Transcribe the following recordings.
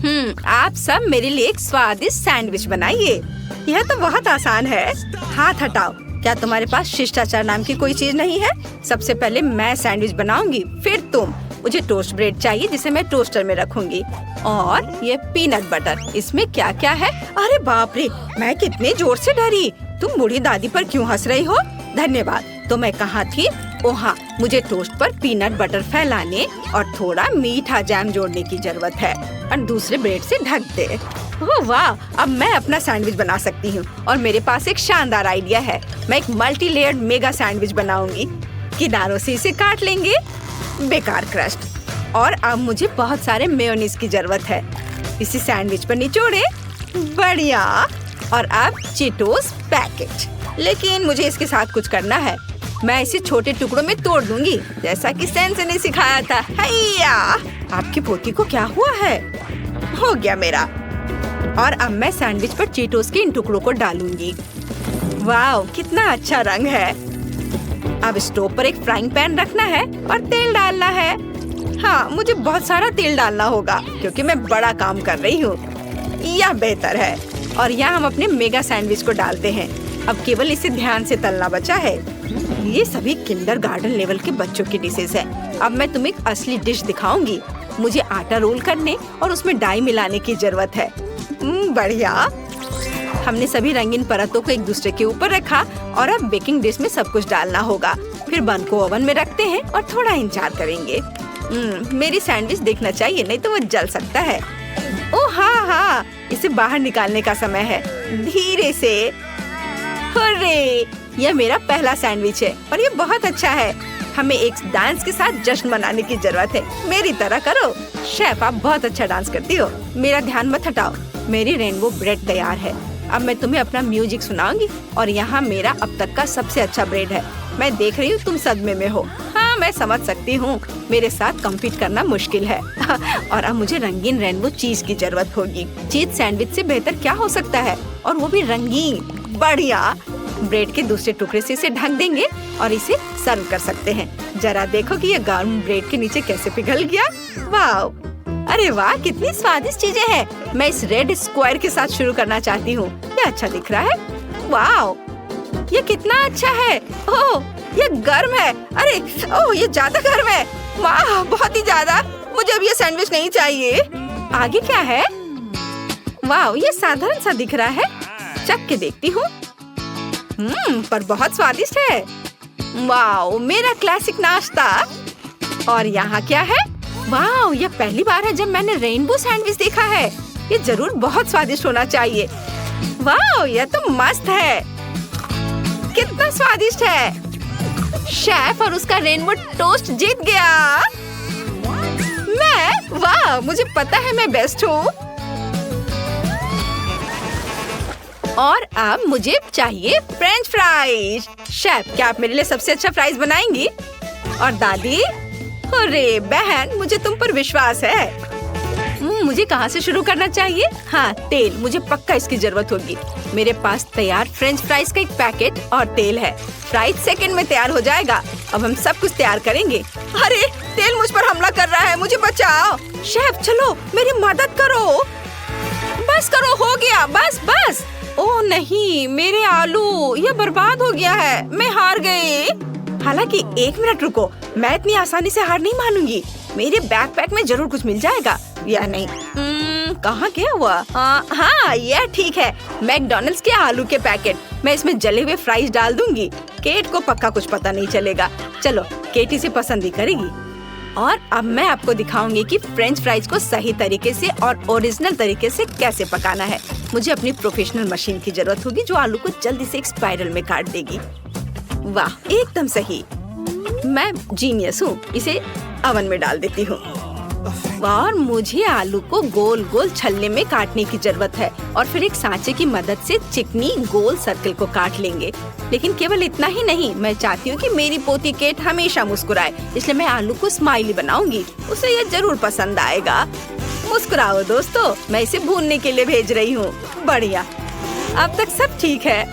आप सब मेरे लिए एक स्वादिष्ट सैंडविच बनाइए। यह तो बहुत आसान है। हाथ हटाओ। क्या तुम्हारे पास शिष्टाचार नाम की कोई चीज नहीं है? सबसे पहले मैं सैंडविच बनाऊंगी, फिर तुम। मुझे टोस्ट ब्रेड चाहिए जिसे मैं टोस्टर में रखूंगी। और ये पीनट बटर। इसमें क्या क्या है? अरे बाप रे, मैं कितने जोर से डरी। तुम बूढ़ी दादी पर क्यों हंस रही हो? धन्यवाद। तो मैं कहाँ थी? ओ हाँ, मुझे टोस्ट पर पीनट बटर फैलाने और थोड़ा मीठा जैम जोड़ने की जरूरत है और दूसरे ब्रेड से ढक दे। ओह वाह, अब मैं अपना सैंडविच बना सकती हूँ। और मेरे पास एक शानदार आइडिया है। मैं एक मल्टी लेयर्ड मेगा सैंडविच बनाऊंगी। किनारों से इसे काट लेंगे। बेकार क्रस्ट। और अब मुझे बहुत सारे मेयोनीज की जरूरत है। इसी सैंडविच पर निचोड़े। बढ़िया। और अब चीटोस पैकेट। लेकिन मुझे इसके साथ कुछ करना है। मैं इसे छोटे टुकड़ों में तोड़ दूंगी, जैसा कि सेंस ने सिखाया था। हैया! आपकी पोती को क्या हुआ है? हो गया मेरा। और अब मैं सैंडविच पर चीटोस के इन टुकड़ों को डालूंगी। वाह, कितना अच्छा रंग है। अब स्टोव पर एक फ्राइंग पैन रखना है और तेल डालना है। हाँ, मुझे बहुत सारा तेल डालना होगा क्योंकि मैं बड़ा काम कर रही हूँ। यह बेहतर है। और यहाँ हम अपने मेगा सैंडविच को डालते हैं। अब केवल इसे ध्यान से तलना बचा है। ये सभी किंडरगार्टन लेवल के बच्चों की डिशेस है। अब मैं तुम्हें एक असली डिश दिखाऊंगी। मुझे आटा रोल करने और उसमें डाई मिलाने की जरूरत है। बढ़िया। हमने सभी रंगीन परतों को एक दूसरे के ऊपर रखा और अब बेकिंग डिश में सब कुछ डालना होगा। फिर बन को ओवन में रखते हैं और थोड़ा इंतजार करेंगे। मेरी सैंडविच देखना चाहिए, नहीं तो वो जल सकता है। ओह हाँ, इसे बाहर निकालने का समय है। धीरे से। हुर्रे! यह मेरा पहला सैंडविच है और ये बहुत अच्छा है। हमें एक डांस के साथ जश्न मनाने की जरूरत है। मेरी तरह करो। शेफ, आप बहुत अच्छा डांस करती हो। मेरा ध्यान मत हटाओ। मेरी रेनबो ब्रेड तैयार है। अब मैं तुम्हें अपना म्यूजिक सुनाऊंगी और यहाँ मेरा अब तक का सबसे अच्छा ब्रेड है। मैं देख रही हूँ तुम सदमे में हो। हाँ, मैं समझ सकती हूँ। मेरे साथ कम्पीट करना मुश्किल है। और अब मुझे रंगीन रेनबो चीज की जरूरत होगी। चीज सैंडविच से बेहतर क्या हो सकता है, और वो भी रंगीन। बढ़िया। ब्रेड के दूसरे टुकड़े से इसे ढक देंगे और इसे सर्व कर सकते हैं। जरा देखो कि ये गर्म ब्रेड के नीचे कैसे पिघल गया। वाह! अरे वाह, कितनी स्वादिष्ट चीजें हैं। मैं इस रेड स्क्वायर के साथ शुरू करना चाहती हूँ। ये अच्छा दिख रहा है। वाह, ये कितना अच्छा है। ओह, ये गर्म है। अरे ओह, ये ज्यादा गर्म है। वाह, बहुत ही ज्यादा। मुझे अब ये सैंडविच नहीं चाहिए। आगे क्या है? वाह, ये साधारण सा दिख रहा है। चख के देखती हूँ। पर बहुत स्वादिष्ट है। वाह, मेरा क्लासिक नाश्ता। और यहाँ क्या है? वाह, यह पहली बार है जब मैंने रेनबो सैंडविच देखा है। ये जरूर बहुत स्वादिष्ट होना चाहिए। वाह, यह तो मस्त है। कितना स्वादिष्ट है। शेफ और उसका रेनबो टोस्ट जीत गया। मैं? वाह, मुझे पता है मैं बेस्ट हूँ। और अब मुझे चाहिए फ्रेंच फ्राइज। शेफ, क्या आप मेरे लिए सबसे अच्छा फ्राइज बनाएंगी? और दादी? अरे बहन, मुझे तुम पर विश्वास है। मुझे कहाँ से शुरू करना चाहिए? हाँ, तेल। मुझे पक्का इसकी जरूरत होगी। मेरे पास तैयार फ्रेंच फ्राइज का एक पैकेट और तेल है। फ्राइज सेकंड में तैयार हो जाएगा। अब हम सब कुछ तैयार करेंगे। अरे, तेल मुझ पर हमला कर रहा है। मुझे बचाओ। शेफ, चलो मेरी मदद करो। बस करो, हो गया। बस बस। ओह नहीं, मेरे आलू, यह बर्बाद हो गया है। मैं हार गई। हालांकि 1 मिनट रुको, मैं इतनी आसानी से हार नहीं मानूंगी। मेरे बैकपैक में जरूर कुछ मिल जाएगा। या नहीं, कहाँ गया हुआ? हाँ, यह ठीक है। मैकडॉनल्ड्स के आलू के पैकेट। मैं इसमें जले हुए फ्राइज डाल दूंगी। केट को पक्का कुछ पता नहीं चलेगा। चलो, केट इसे पसंद ही करेगी। और अब मैं आपको दिखाऊंगी कि फ्रेंच फ्राइज को सही तरीके से और ओरिजिनल तरीके से कैसे पकाना है। मुझे अपनी प्रोफेशनल मशीन की जरूरत होगी जो आलू को जल्दी से एक स्पाइरल में काट देगी। वाह, एकदम सही। मैं जीनियस हूँ। इसे ओवन में डाल देती हूँ। और मुझे आलू को गोल गोल छल्ले में काटने की जरूरत है और फिर एक सांचे की मदद से चिकनी गोल सर्कल को काट लेंगे। लेकिन केवल इतना ही नहीं, मैं चाहती हूँ कि मेरी पोती केट हमेशा मुस्कुराए, इसलिए मैं आलू को स्माइली बनाऊंगी। उसे ये जरूर पसंद आएगा। मुस्कुराओ दोस्तों, मैं इसे भूनने के लिए भेज रही हूँ। बढ़िया, अब तक सब ठीक है।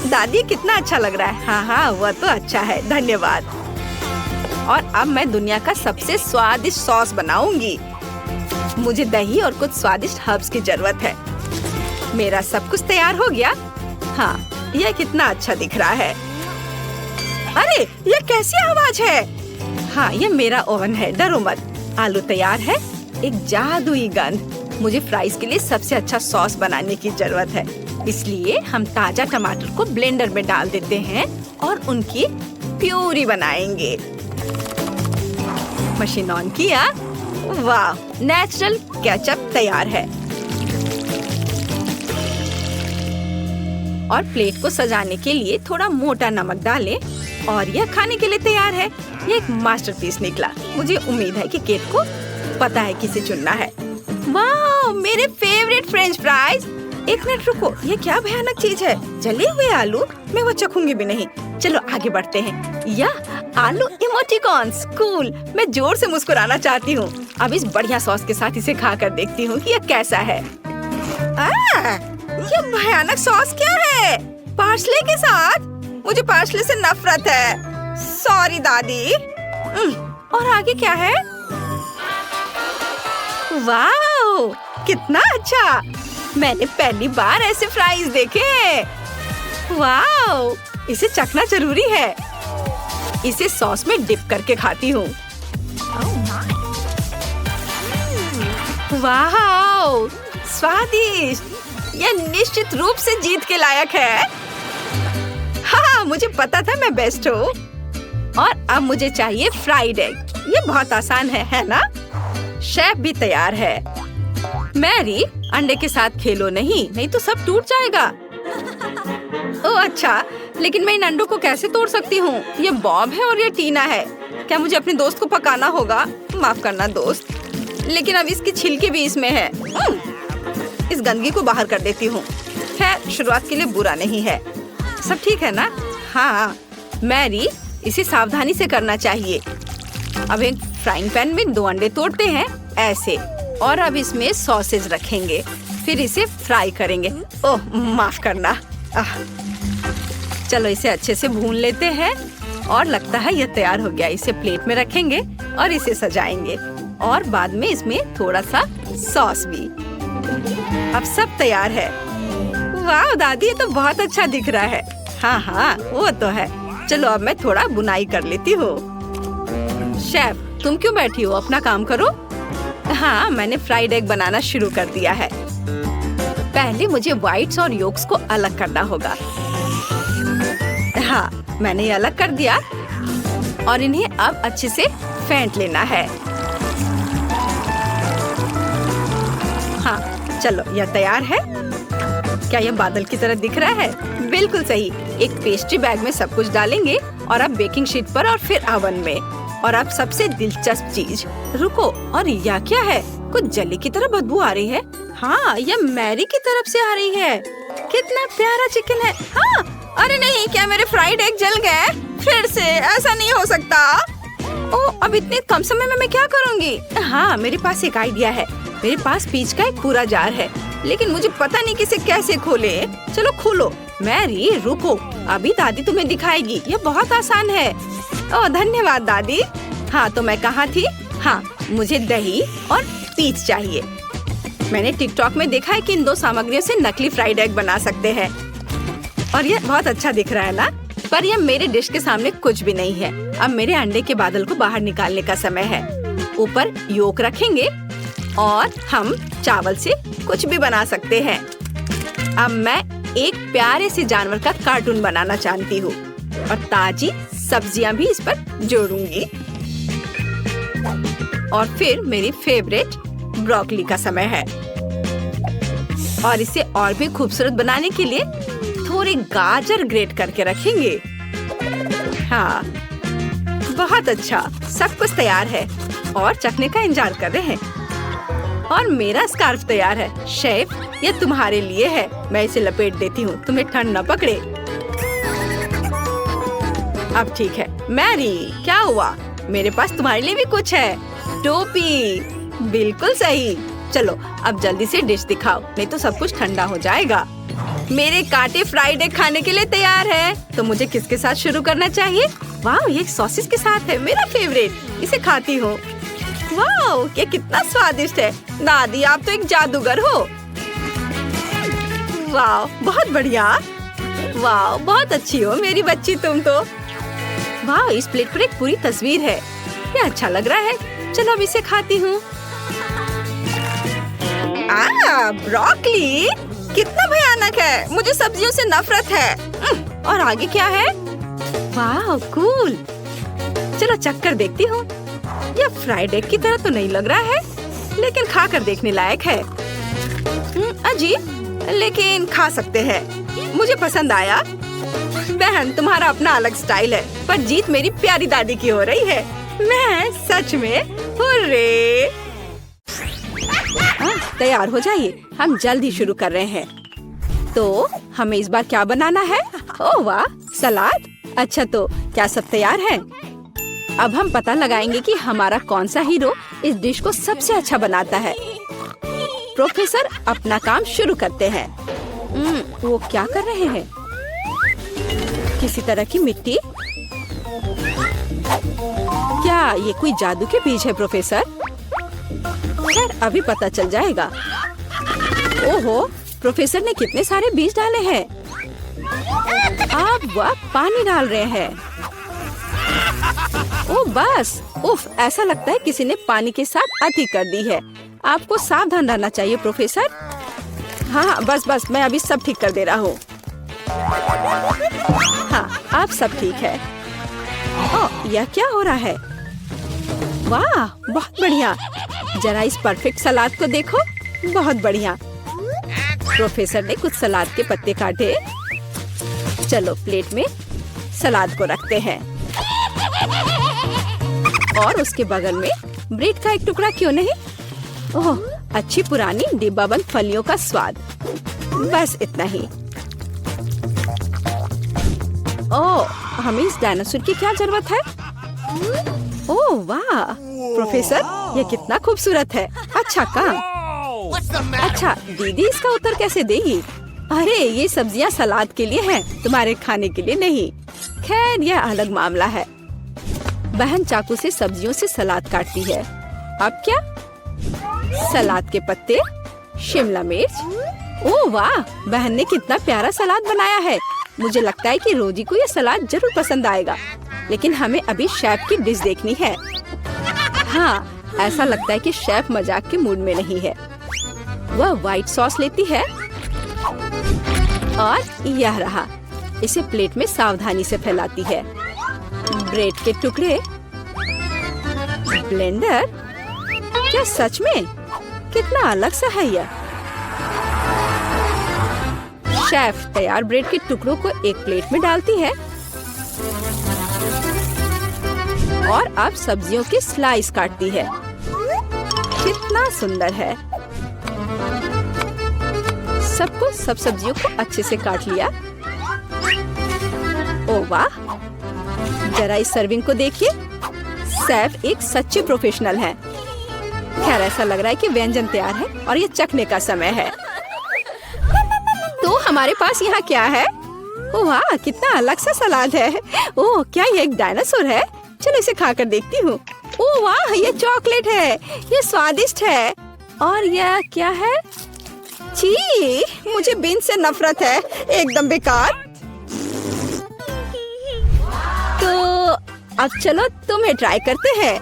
दादी, कितना अच्छा लग रहा है। हाँ, वह तो अच्छा है, धन्यवाद। और अब मैं दुनिया का सबसे स्वादिष्ट सॉस बनाऊंगी। मुझे दही और कुछ स्वादिष्ट हर्ब्स की जरूरत है। मेरा सब कुछ तैयार हो गया। हाँ, यह कितना अच्छा दिख रहा है। अरे, यह कैसी आवाज है? हाँ, यह मेरा ओवन है, डरो मत। आलू तैयार है। एक जादुई गंध। मुझे फ्राइज के लिए सबसे अच्छा सॉस बनाने की जरूरत है, इसलिए हम ताजा टमाटर को ब्लेंडर में डाल देते हैं और उनकी प्यूरी बनाएंगे। मशीन ऑन किया। वाह, नेचुरल केचप तैयार है। और प्लेट को सजाने के लिए थोड़ा मोटा नमक डालें और यह खाने के लिए तैयार है। यह एक मास्टरपीस निकला। मुझे उम्मीद है कि केट को पता है किसे चुनना है। वाह, मेरे फेवरेट फ्रेंच फ्राइज। एक मिनट रुको, ये क्या भयानक चीज है? जले हुए आलू? मैं वो चखूंगी भी नहीं। चलो आगे बढ़ते हैं। यह आलू इमोटिकॉन्स, कूल। मैं जोर से मुस्कुराना चाहती हूँ। अब इस बढ़िया सॉस के साथ इसे खा कर देखती हूँ कि यह कैसा है। ये भयानक सॉस क्या है? पार्सले के साथ? मुझे पार्सले से नफरत है। सॉरी दादी। और आगे क्या है? वाह, कितना अच्छा। मैंने पहली बार ऐसे फ्राइज देखे हैं। वाह, इसे चखना जरूरी है। इसे सॉस में डिप करके खाती हूँ। वाह, स्वादिष्ट। यह निश्चित रूप से जीत के लायक है। हाँ, मुझे पता था मैं बेस्ट हूँ। और अब मुझे चाहिए फ्राइड एग। ये बहुत आसान है ना? शेफ भी तैयार है। मैरी, अंडे के साथ खेलो नहीं तो सब टूट जाएगा। ओह अच्छा, लेकिन मैं इन अंडों को कैसे तोड़ सकती हूँ? ये बॉब है और ये टीना है। क्या मुझे अपने दोस्त को पकाना होगा? माफ करना दोस्त, लेकिन अब इसकी छिलके भी इसमें है। इस गंदगी को बाहर कर देती हूँ। खैर, शुरुआत के लिए बुरा नहीं है। सब ठीक है ना? हाँ मैरी, इसे सावधानी से करना चाहिए। अब एक फ्राइंग पैन में 2 अंडे तोड़ते हैं ऐसे, और अब इसमें सॉसेज रखेंगे, फिर इसे फ्राई करेंगे। ओह माफ करना। चलो इसे अच्छे से भून लेते हैं और लगता है यह तैयार हो गया। इसे प्लेट में रखेंगे और इसे सजाएंगे और बाद में इसमें थोड़ा सा सॉस भी। अब सब तैयार है। वाह दादी, ये तो बहुत अच्छा दिख रहा है। हाँ वो तो है। चलो अब मैं थोड़ा बुनाई कर लेती हूँ। शेफ, तुम क्यों बैठी हो? अपना काम करो। हाँ, मैंने फ्राइड एग बनाना शुरू कर दिया है। पहले मुझे व्हाइट्स और योक्स को अलग करना होगा। हाँ, मैंने ये अलग कर दिया और इन्हें अब अच्छे से फेंट लेना है। हाँ, चलो यह तैयार है। क्या यह बादल की तरह दिख रहा है? बिल्कुल सही। एक पेस्ट्री बैग में सब कुछ डालेंगे और अब बेकिंग शीट पर और फिर ओवन में। और अब सबसे दिलचस्प चीज, रुको, और यह क्या है? कुछ जले की तरह बदबू आ रही है। हाँ, यह मैरी की तरफ से आ रही है। कितना प्यारा चिकन है। हाँ, अरे नहीं, क्या मेरे फ्राइड एग जल गए? फिर से? ऐसा नहीं हो सकता। ओह, अब इतने कम समय में मैं क्या करूँगी? हाँ, मेरे पास एक आइडिया है। मेरे पास पीच का एक पूरा जार है, लेकिन मुझे पता नहीं किसे कैसे खोले। चलो खोलो। मैरी रुको, अभी दादी तुम्हें दिखाएगी। ये बहुत आसान है। ओह धन्यवाद दादी। हाँ, तो मैं कहाँ थी? हाँ, मुझे दही और पीच चाहिए। मैंने टिकटॉक में देखा है कि इन 2 सामग्रियों से नकली फ्राइड एग बना सकते हैं और ये बहुत अच्छा दिख रहा है ना? पर यह मेरे डिश के सामने कुछ भी नहीं है। अब मेरे अंडे के बादल को बाहर निकालने का समय है। ऊपर योक रखेंगे और हम चावल से कुछ भी बना सकते हैं। अब मैं एक प्यारे से जानवर का कार्टून बनाना चाहती हूँ और ताजी सब्जियां भी इस पर जोड़ूंगी। और फिर मेरी फेवरेट ब्रोकली का समय है। और इसे और भी खूबसूरत बनाने के लिए थोड़े गाजर ग्रेट करके रखेंगे। हाँ, बहुत अच्छा। सब कुछ तैयार है और चखने का इंतजार कर रहे हैं। और मेरा स्कार्फ तैयार है। शेफ, ये तुम्हारे लिए है। मैं इसे लपेट देती हूँ, तुम्हें ठंड न पकड़े। अब ठीक है। मैरी, क्या हुआ? मेरे पास तुम्हारे लिए भी कुछ है। टोपी, बिल्कुल सही। चलो अब जल्दी से डिश दिखाओ, नहीं तो सब कुछ ठंडा हो जाएगा। मेरे कांटे फ्राइड एग खाने के लिए तैयार है। तो मुझे किसके साथ शुरू करना चाहिए? वाह, ये सॉसेस के साथ है, मेरा फेवरेट। इसे खाती हूँ। वाह, ये कितना स्वादिष्ट है। दादी, आप तो एक जादूगर हो। वाह, बहुत बढ़िया। वाह, बहुत अच्छी हो मेरी बच्ची तुम तो। वाह, इस प्लेट पर एक पूरी तस्वीर है। ये अच्छा लग रहा है। चलो अब इसे खाती हूँ। ब्रोकली कितना भयानक है। मुझे सब्जियों से नफरत है। और आगे क्या है? वाह, कूल। चलो चक्कर देखती हूँ। यह फ्राइड एग की तरह तो नहीं लग रहा है, लेकिन खाकर देखने लायक है। अजीब, लेकिन खा सकते हैं। मुझे पसंद आया। बहन, तुम्हारा अपना अलग स्टाइल है, पर जीत मेरी प्यारी दादी की हो रही है। मैं सच में हुर्रे। तैयार हो जाइए, हम जल्द ही शुरू कर रहे हैं। तो हमें इस बार क्या बनाना है? ओह वाह, सलाद। अच्छा, तो क्या सब तैयार है? अब हम पता लगाएंगे कि हमारा कौन सा हीरो इस डिश को सबसे अच्छा बनाता है। प्रोफेसर अपना काम शुरू करते हैं। वो क्या कर रहे हैं? किसी तरह की मिट्टी। क्या ये कोई जादू के बीज है प्रोफेसर? खैर, अभी पता चल जाएगा। ओहो, प्रोफेसर ने कितने सारे बीज डाले हैं। अब वह पानी डाल रहे हैं। ओ बस, उफ, ऐसा लगता है किसी ने पानी के साथ अति कर दी है। आपको सावधान रहना चाहिए प्रोफेसर। हाँ, बस, मैं अभी सब ठीक कर दे रहा हूँ। हाँ, अब सब ठीक है। ओह, यह क्या हो रहा है? वाह, बहुत बढ़िया। जरा इस परफेक्ट सलाद को देखो। बहुत बढ़िया। प्रोफेसर ने कुछ सलाद के पत्ते काटे। चलो प्लेट में सलाद को रखते हैं। और उसके बगल में ब्रेड का एक टुकड़ा क्यों नहीं? ओह, अच्छी पुरानी डिब्बाबंद फलियों का स्वाद। बस इतना ही। ओह, हमें इस डायनासोर की क्या जरूरत है? ओह वाह, प्रोफेसर, ये कितना खूबसूरत है। अच्छा काम। अच्छा, दीदी इसका उत्तर कैसे देगी? अरे, ये सब्जियां सलाद के लिए हैं, तुम्हारे खाने के लिए नहीं। खैर, यह अलग मामला है। बहन चाकू से सब्जियों से सलाद काटती है। अब क्या? सलाद के पत्ते, शिमला मिर्च। ओह वाह, बहन ने कितना प्यारा सलाद बनाया है। मुझे लगता है कि रोजी को यह सलाद जरूर पसंद आएगा। लेकिन हमें अभी शेफ की डिश देखनी है। हाँ, ऐसा लगता है कि शेफ मजाक के मूड में नहीं है। वह व्हाइट सॉस लेती है और यह रहा। इसे प्लेट में सावधानी से फैलाती है। ब्रेड के टुकड़े, ब्लेंडर। क्या सच में? कितना अलग सा है यह। शेफ तैयार ब्रेड के टुकड़ों को एक प्लेट में डालती है और अब सब्जियों के स्लाइस काटती है। कितना सुंदर है। सब सब्जियों को अच्छे से काट लिया। ओह वाह, जरा इस सर्विंग को देखिए। शेफ एक सच्चे प्रोफेशनल हैं। खैर, ऐसा लग रहा है कि व्यंजन तैयार है और ये चखने का समय है। तो हमारे पास यहाँ क्या है? ओह वाह, कितना अलग सा सलाद है। ओह, क्या ये एक डायनासोर है? चलो इसे खाकर देखती हूँ। ओह वाह, ये चॉकलेट है। ये स्वादिष्ट है। और यह क्या है? छी, मुझे बीन से नफरत है। एकदम बेकार। तो अब चलो तुम्हें ट्राई करते हैं।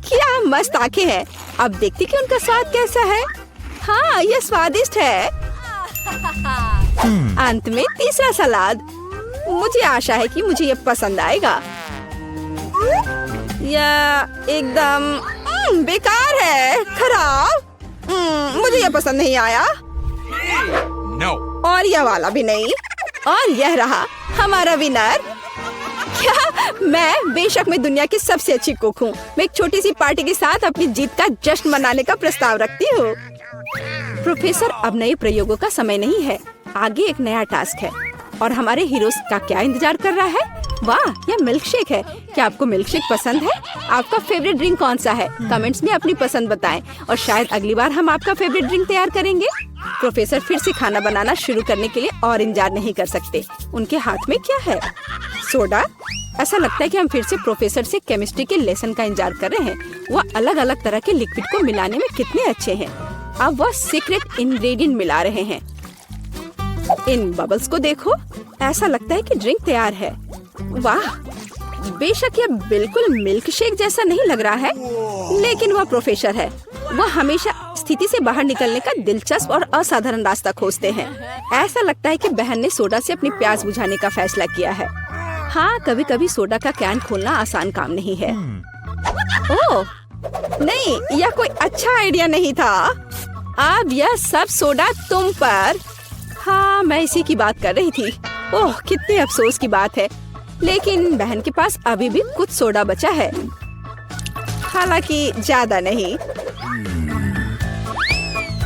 क्या मस्त आंखें हैं। अब देखती कि उनका स्वाद कैसा है। हाँ, ये स्वादिष्ट है। अंत में तीसरा सलाद। मुझे आशा है कि मुझे ये पसंद आएगा। यह एकदम बेकार है, खराब। मुझे यह पसंद नहीं आया। No. और यह वाला भी नहीं। और यह रहा हमारा विनर। क्या? मैं बेशक मैं दुनिया की सबसे अच्छी कुक हूँ। मैं एक छोटी सी पार्टी के साथ अपनी जीत का जश्न मनाने का प्रस्ताव रखती हूँ। प्रोफेसर, अब नए प्रयोगों का समय नहीं है। आगे एक नया टास्क है और हमारे हीरोज का क्या इंतजार कर रहा है? वाह, यह मिल्क शेक है। क्या आपको मिल्क शेक पसंद है? आपका फेवरेट ड्रिंक कौन सा है? कमेंट्स में अपनी पसंद बताएं और शायद अगली बार हम आपका फेवरेट ड्रिंक तैयार करेंगे। प्रोफेसर फिर से खाना बनाना शुरू करने के लिए और इंतजार नहीं कर सकते। उनके हाथ में क्या है? सोडा, ऐसा लगता है कि हम फिर से प्रोफेसर से केमिस्ट्री के लेसन का इंतजार कर रहे हैं। वह अलग अलग तरह के लिक्विड को मिलाने में कितने अच्छे हैं। अब वह सीक्रेट इंग्रेडिएंट मिला रहे हैं। इन बबल्स को देखो, ऐसा लगता है कि ड्रिंक तैयार है। वाह, बेशक यह बिल्कुल मिल्क शेक जैसा नहीं लग रहा है, लेकिन वह प्रोफेसर है। वह हमेशा स्थिति से बाहर निकलने का दिलचस्प और असाधारण रास्ता खोजते हैं। ऐसा लगता है कि बहन ने सोडा से अपनी प्यास बुझाने का फैसला किया है। हाँ, कभी कभी सोडा का कैन खोलना आसान काम नहीं है। ओह नहीं, यह कोई अच्छा आइडिया नहीं था। अब यह सब सोडा तुम पर। हाँ, मैं इसी की बात कर रही थी। ओह, कितने अफसोस की बात है, लेकिन बहन के पास अभी भी कुछ सोडा बचा है, हालांकि ज्यादा नहीं।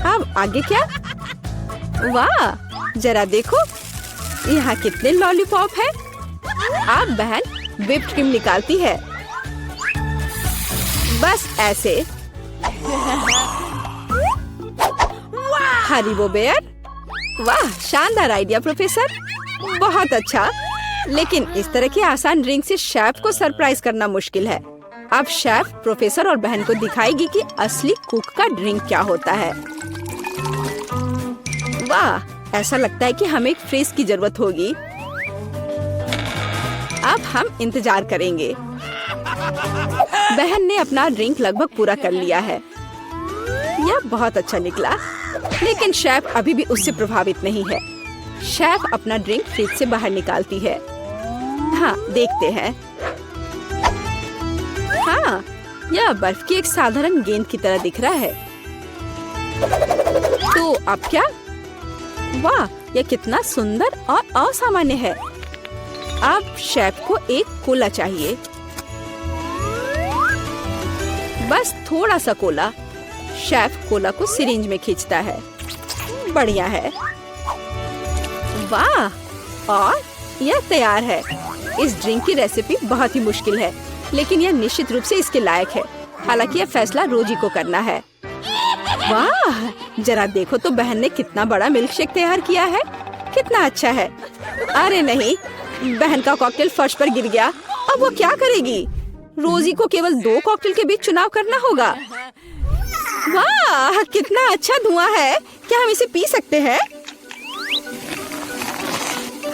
अब आगे क्या? वाह, जरा देखो यहाँ कितने लॉलीपॉप है। अब बहन व्हिप्ड क्रीम निकालती है, बस ऐसे। Haribo bear. वाह, शानदार आइडिया प्रोफेसर, बहुत अच्छा। लेकिन इस तरह की आसान ड्रिंक से शेफ को सरप्राइज करना मुश्किल है। अब शेफ प्रोफेसर और बहन को दिखाएगी कि असली कुक का ड्रिंक क्या होता है। वाह, ऐसा लगता है कि हमें एक फ्रिज की जरूरत होगी। अब हम इंतजार करेंगे। बहन ने अपना ड्रिंक लगभग पूरा कर लिया है। यह बहुत अच्छा निकला, लेकिन शेफ अभी भी उससे प्रभावित नहीं है। शेफ अपना ड्रिंक फ्रिज से बाहर निकालती है। हाँ, देखते हैं। हाँ, यह बर्फ की एक साधारण गेंद की तरह दिख रहा है। तो अब क्या? वाह, यह कितना सुंदर और असामान्य है। अब शेफ को एक कोला चाहिए, बस थोड़ा सा कोला। शेफ कोला को सिरिंज में खींचता है। बढ़िया है। वाह, और यह तैयार है। इस ड्रिंक की रेसिपी बहुत ही मुश्किल है, लेकिन यह निश्चित रूप से इसके लायक है। हालांकि यह फैसला रोजी को करना है। वाह, जरा देखो तो बहन ने कितना बड़ा मिल्क शेक तैयार किया है। कितना अच्छा है। अरे नहीं, बहन का कॉकटेल फर्श पर गिर गया। अब वो क्या करेगी? रोजी को केवल 2 कॉकटेल के बीच चुनाव करना होगा। वाह, कितना अच्छा धुआं है। क्या हम इसे पी सकते हैं?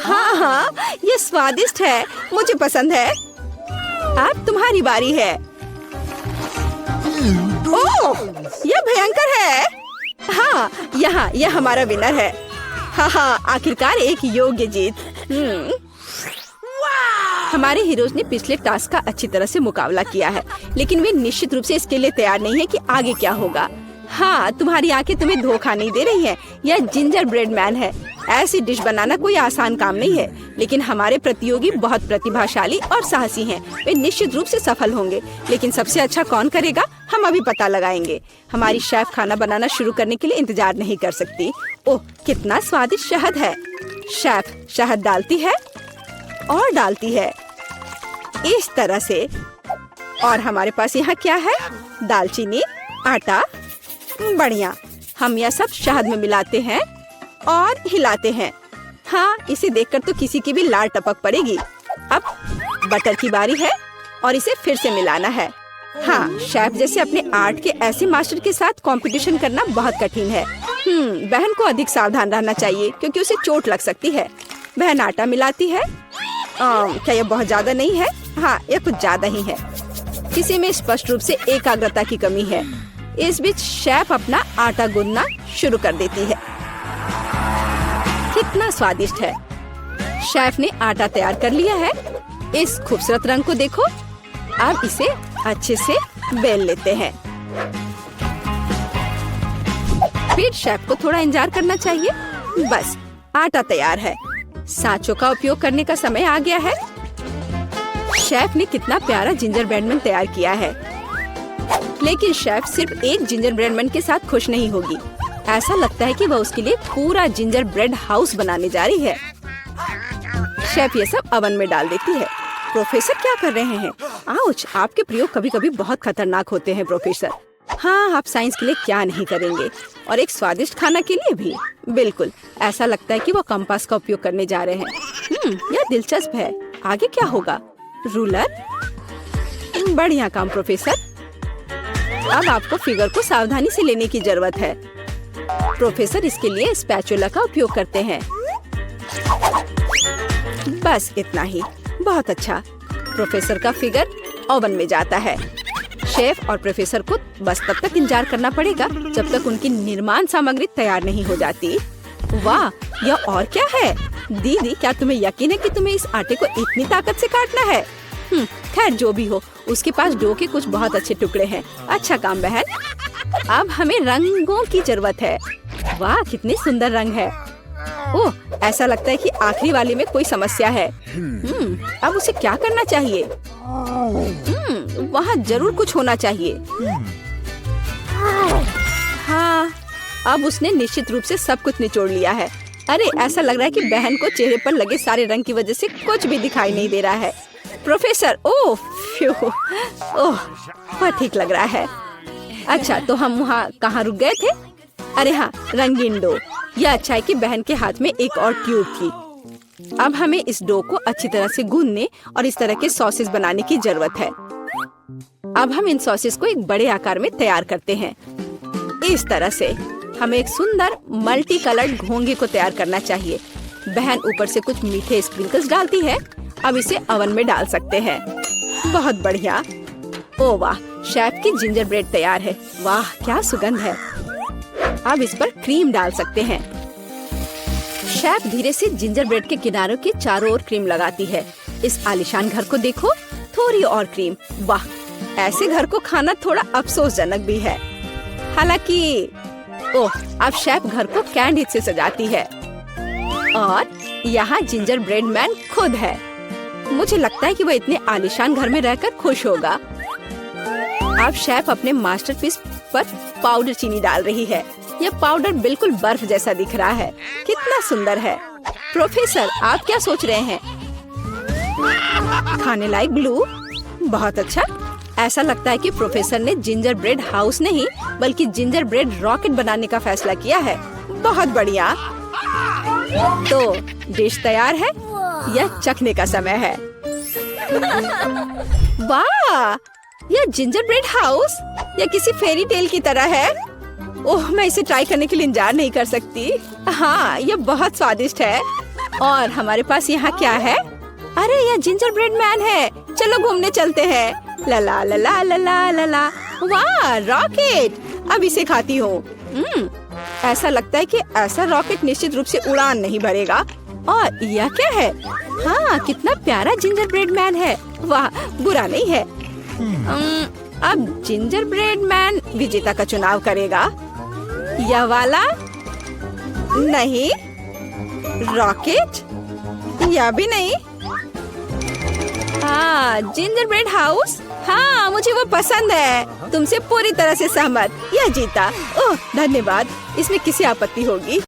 हाँ, ये स्वादिष्ट है, मुझे पसंद है। अब तुम्हारी बारी है। ओह, यह भयंकर है। हाँ, यहाँ यह हमारा विनर है। हाँ, आखिरकार एक योग्य जीत। हमारे हीरोज ने पिछले टास्क का अच्छी तरह से मुकाबला किया है, लेकिन वे निश्चित रूप से इसके लिए तैयार नहीं है कि आगे क्या होगा। हाँ, तुम्हारी आंखें तुम्हें धोखा नहीं दे रही हैं। यह जिंजर ब्रेड मैन है। ऐसी डिश बनाना कोई आसान काम नहीं है, लेकिन हमारे प्रतियोगी बहुत प्रतिभाशाली और साहसी हैं। वे निश्चित रूप से सफल होंगे, लेकिन सबसे अच्छा कौन करेगा, हम अभी पता लगाएंगे। हमारी शेफ खाना बनाना शुरू करने के लिए इंतजार नहीं कर सकती। ओह, कितना स्वादिष्ट शहद है। शेफ शहद डालती है और डालती है इस तरह से। और हमारे पास यहाँ क्या है? दालचीनी, आटा। बढ़िया, हम यह सब शहद में मिलाते हैं और हिलाते हैं। हाँ, इसे देखकर तो किसी की भी लार टपक पड़ेगी। अब बटर की बारी है और इसे फिर से मिलाना है। हाँ, शेफ जैसे अपने आर्ट के ऐसे मास्टर के साथ कंपटीशन करना बहुत कठिन है। बहन को अधिक सावधान रहना चाहिए क्योंकि उसे चोट लग सकती है। बहन आटा मिलाती है। क्या यह बहुत ज्यादा नहीं है? हाँ, यह कुछ ज्यादा ही है। किसी में स्पष्ट रूप से एकाग्रता की कमी है। इस बीच शेफ अपना आटा गूंदना शुरू कर देती है। कितना स्वादिष्ट है। शेफ ने आटा तैयार कर लिया है। इस खूबसूरत रंग को देखो। अब इसे अच्छे से बेल लेते हैं। फिर शेफ को थोड़ा इंतजार करना चाहिए। बस, आटा तैयार है। सांचों का उपयोग करने का समय आ गया है। शेफ ने कितना प्यारा जिंजर ब्रेड मैन तैयार किया है, लेकिन शेफ सिर्फ एक जिंजर ब्रेड मैन के साथ खुश नहीं होगी। ऐसा लगता है कि वह उसके लिए पूरा जिंजर ब्रेड हाउस बनाने जा रही है। शेफ ये सब ओवन में डाल देती है। प्रोफेसर क्या कर रहे हैं? आउच, आपके प्रयोग कभी कभी बहुत खतरनाक होते हैं प्रोफेसर। हाँ, आप साइंस के लिए क्या नहीं करेंगे, और एक स्वादिष्ट खाना के लिए भी। बिल्कुल, ऐसा लगता है कि वो कंपास का उपयोग करने जा रहे हैं। यह दिलचस्प है। आगे क्या होगा? रूलर, बढ़िया काम प्रोफेसर। अब आपको फिगर को सावधानी से लेने की जरूरत है। प्रोफेसर इसके लिए स्पैचुला का उपयोग करते हैं। बस इतना ही, बहुत अच्छा। प्रोफेसर का फिगर ओवन में जाता है। शेफ और प्रोफेसर को बस तब तक इंतजार करना पड़ेगा जब तक उनकी निर्माण सामग्री तैयार नहीं हो जाती। वाह, यह और क्या है? दीदी, क्या तुम्हें यकीन है कि तुम्हें इस आटे को इतनी ताकत से काटना है? खैर जो भी हो, उसके पास डो के कुछ बहुत अच्छे टुकड़े हैं। अच्छा काम बहन। अब हमें रंगों की जरूरत है। वाह, कितने सुंदर रंग है। ओह, ऐसा लगता है कि आखिरी वाले में कोई समस्या है। अब उसे क्या करना चाहिए? वहाँ जरूर कुछ होना चाहिए। हाँ, अब उसने निश्चित रूप से सब कुछ निचोड़ लिया है। अरे, ऐसा लग रहा है कि बहन को चेहरे पर लगे सारे रंग की वजह से कुछ भी दिखाई नहीं दे रहा है। प्रोफेसर, ओह फ्यू, ओह बहुत ठीक लग रहा है। अच्छा, तो हम वहाँ कहाँ रुक गए थे? अरे हाँ, रंगीन डो। यह अच्छा है कि बहन के हाथ में एक और ट्यूब थी। अब हमें इस डो को अच्छी तरह से गूंदने और इस तरह के सॉसेस बनाने की जरूरत है। अब हम इन सॉसेस को एक बड़े आकार में तैयार करते हैं। इस तरह से हमें एक सुंदर मल्टी कलर्ड घोंगे को तैयार करना चाहिए। बहन ऊपर से कुछ मीठे स्प्रिंकल्स डालती है। अब इसे ओवन में डाल सकते हैं। बहुत बढ़िया। ओ वाह, शेफ की जिंजर ब्रेड तैयार है। वाह, क्या सुगंध है। अब इस पर क्रीम डाल सकते हैं। शेफ धीरे से जिंजर ब्रेड के किनारों के चारों ओर क्रीम लगाती है। इस आलीशान घर को देखो, थोड़ी और क्रीम। वाह, ऐसे घर को खाना थोड़ा अफसोसजनक भी है। हालांकि ओह, अब शेफ घर को कैंडी से सजाती है और यहाँ जिंजर ब्रेड मैन खुद है। मुझे लगता है कि वह इतने आलीशान घर में रहकर खुश होगा। अब शेफ अपने मास्टरपीस पर पाउडर चीनी डाल रही है। यह पाउडर बिल्कुल बर्फ जैसा दिख रहा है। कितना सुंदर है। प्रोफेसर, आप क्या सोच रहे हैं? खाने लायक ग्लू? बहुत अच्छा। ऐसा लगता है कि प्रोफेसर ने जिंजर ब्रेड हाउस नहीं बल्कि जिंजर ब्रेड रॉकेट बनाने का फैसला किया है। बहुत बढ़िया। तो डिश तैयार है। यह चखने का समय है। वाह, यह जिंजर ब्रेड हाउस या किसी फेरी टेल की तरह है। ओह, मैं इसे ट्राई करने के लिए इंतजार नहीं कर सकती। हाँ, यह बहुत स्वादिष्ट है। और हमारे पास यहाँ क्या है? अरे, यह जिंजर ब्रेड मैन है। चलो घूमने चलते हैं। ला ला ला ला ला ला ला ला। वाह, रॉकेट। अब इसे खाती हूँ। ऐसा लगता है कि ऐसा रॉकेट निश्चित रूप से उड़ान नहीं भरेगा। और यह क्या है? हाँ, कितना प्यारा जिंजर ब्रेड मैन है। वाह, बुरा नहीं है। अब जिंजर ब्रेड मैन विजेता का चुनाव करेगा। यह वाला नहीं, रॉकेट यह भी नहीं। हाँ, जिंजर ब्रेड हाउस। हाँ, मुझे वो पसंद है। तुमसे पूरी तरह से सहमत। यह जीता। ओह, धन्यवाद। इसमें किसी आपत्ति होगी?